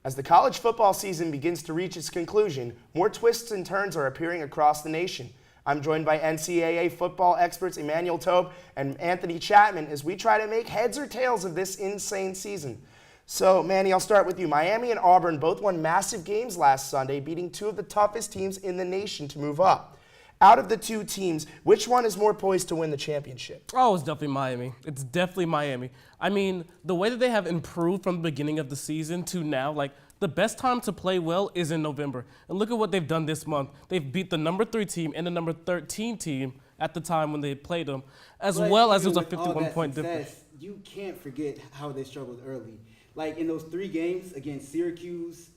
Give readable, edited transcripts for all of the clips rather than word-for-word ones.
As the college football season begins to reach its conclusion, more twists and turns are appearing across the nation. I'm joined by NCAA football experts Emmanuel, Tobe, and Anthony Chatman as we try to make heads or tails of this insane season. So, Manny, I'll start with you. Miami and Auburn both won massive games last Sunday, beating two of the toughest teams in the nation to move up. Out of the two teams, which one is more poised to win the championship? Oh, it's definitely Miami. It's definitely Miami. I mean, the way that they have improved from the beginning of the season to now, like, the best time to play well is in November. And look at what they've done this month. They've beat the number 3 team and the number 13 team at the time when they played them, as well as it was a 51-point difference. You can't forget how they struggled early. Like in those 3 games against Syracuse,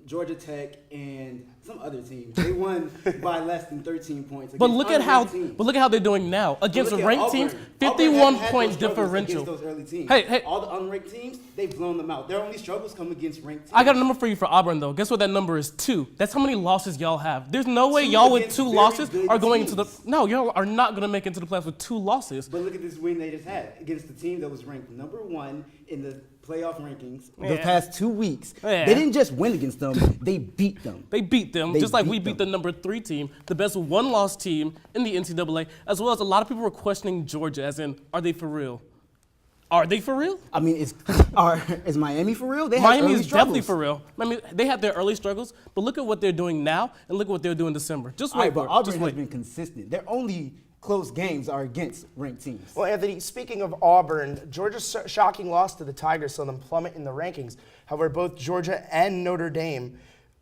Georgia Tech, and some other teams, they won by less than 13 points. But look at how they're doing now against ranked teams. 51-point differential. Those early teams. Hey, all the unranked teams, they've blown them out. Their only struggles come against ranked teams. I got a number for you for Auburn though. Guess what that number is? 2. That's how many losses y'all have. There's no way y'all with 2 losses are going into the. No, y'all are not going to make it into the playoffs with 2 losses. But look at this win they just had against the team that was ranked number 1 in the playoff rankings the past 2 weeks. Yeah. They didn't just win against them, they beat them. They beat them, just like we beat the number 3 team, the best one-loss team in the NCAA, as well as a lot of people were questioning Georgia, as in, are they for real? Are they for real? I mean, is Miami for real? Miami is definitely for real. I mean, they had their early struggles, but look at what they're doing now, and look at what they're doing in December. Just wait, but Auburn has been consistent. Their only close games are against ranked teams. Well, Anthony, speaking of Auburn, Georgia's shocking loss to the Tigers saw them plummet in the rankings. However, both Georgia and Notre Dame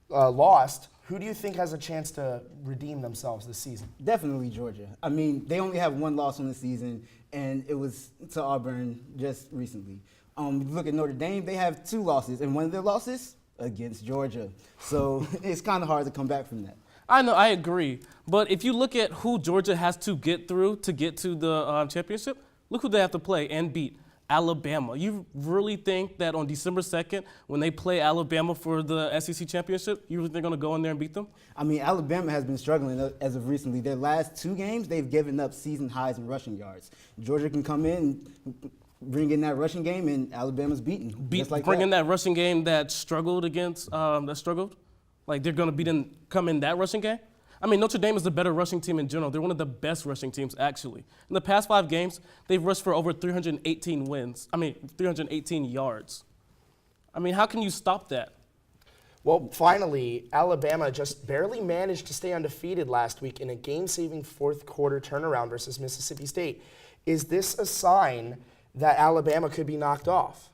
lost. Who do you think has a chance to redeem themselves this season? Definitely Georgia. I mean, they only have 1 loss on the season, and it was to Auburn just recently. Look at Notre Dame, they have 2 losses, and one of their losses against Georgia. So it's kind of hard to come back from that. I know, I agree. But if you look at who Georgia has to get through to get to the championship, look who they have to play and beat. Alabama. You really think that on December 2nd, when they play Alabama for the SEC championship, you really think they're going to go in there and beat them? I mean, Alabama has been struggling as of recently. Their last 2 games, they've given up season highs in rushing yards. Georgia can come in, bring in that rushing game, and Alabama's beaten. Bring in that rushing game that struggled against, Like they're going to come in that rushing game? I mean, Notre Dame is the better rushing team in general. They're one of the best rushing teams, actually. In the past 5 games, they've rushed for over 318 yards. I mean, how can you stop that? Well, finally, Alabama just barely managed to stay undefeated last week in a game-saving 4th quarter turnaround versus Mississippi State. Is this a sign that Alabama could be knocked off?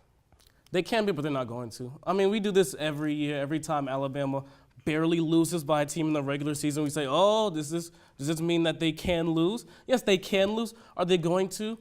They can be, but they're not going to. I mean, we do this every year. Every time Alabama barely loses by a team in the regular season, we say, oh, does this mean that they can lose? Yes, they can lose. Are they going to?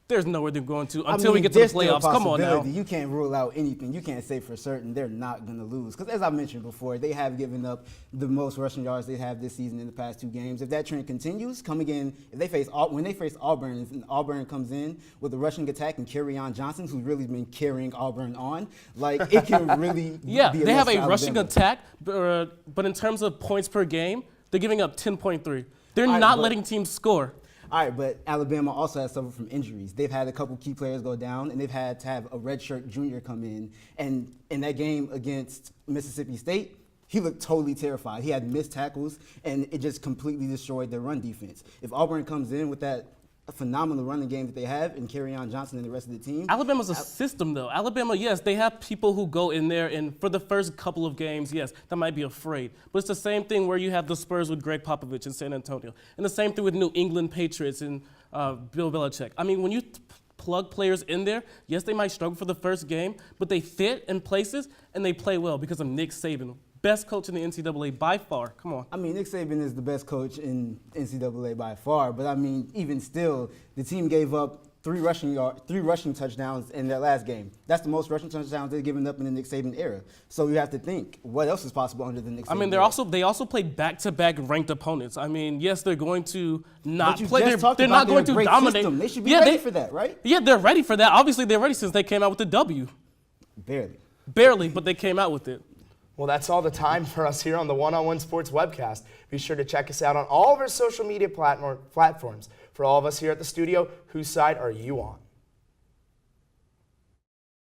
There's nowhere they're going to until we get to the playoffs. Come on now. You can't rule out anything. You can't say for certain they're not going to lose. Because as I mentioned before, they have given up the most rushing yards they have this season in the past 2 games. If that trend continues, when they face Auburn, and Auburn comes in with a rushing attack and Kerryon Johnson, who's really been carrying Auburn on, like it can really be a they have a rushing attack, but in terms of points per game, they're giving up 10.3. They're not letting teams score. All right, but Alabama also has suffered from injuries. They've had a couple key players go down, and they've had to have a redshirt junior come in. And in that game against Mississippi State, he looked totally terrified. He had missed tackles, and it just completely destroyed their run defense. If Auburn comes in with that phenomenal running game that they have and Kerryon Johnson and the rest of the team. Alabama's a system, though. Alabama, yes, they have people who go in there, and for the first couple of games, yes, that might be afraid. But it's the same thing where you have the Spurs with Greg Popovich in San Antonio, and the same thing with New England Patriots and Bill Belichick. I mean, when you plug players in there, yes, they might struggle for the first game, but they fit in places, and they play well because of Nick Saban. Best coach in the NCAA by far. Come on. I mean, Nick Saban is the best coach in NCAA by far, but I mean, even still, the team gave up 3 rushing touchdowns in their last game. That's the most rushing touchdowns they've given up in the Nick Saban era. So you have to think, what else is possible under the Nick Saban era? I mean, they also play back-to-back ranked opponents. I mean, yes, they're going to not play. They're not going to dominate. System. They should be ready for that, right? Yeah, they're ready for that. Obviously, they're ready since they came out with the W. Barely, but they came out with it. Well, that's all the time for us here on the One-on-One Sports Webcast. Be sure to check us out on all of our social media platforms. For all of us here at the studio, whose side are you on?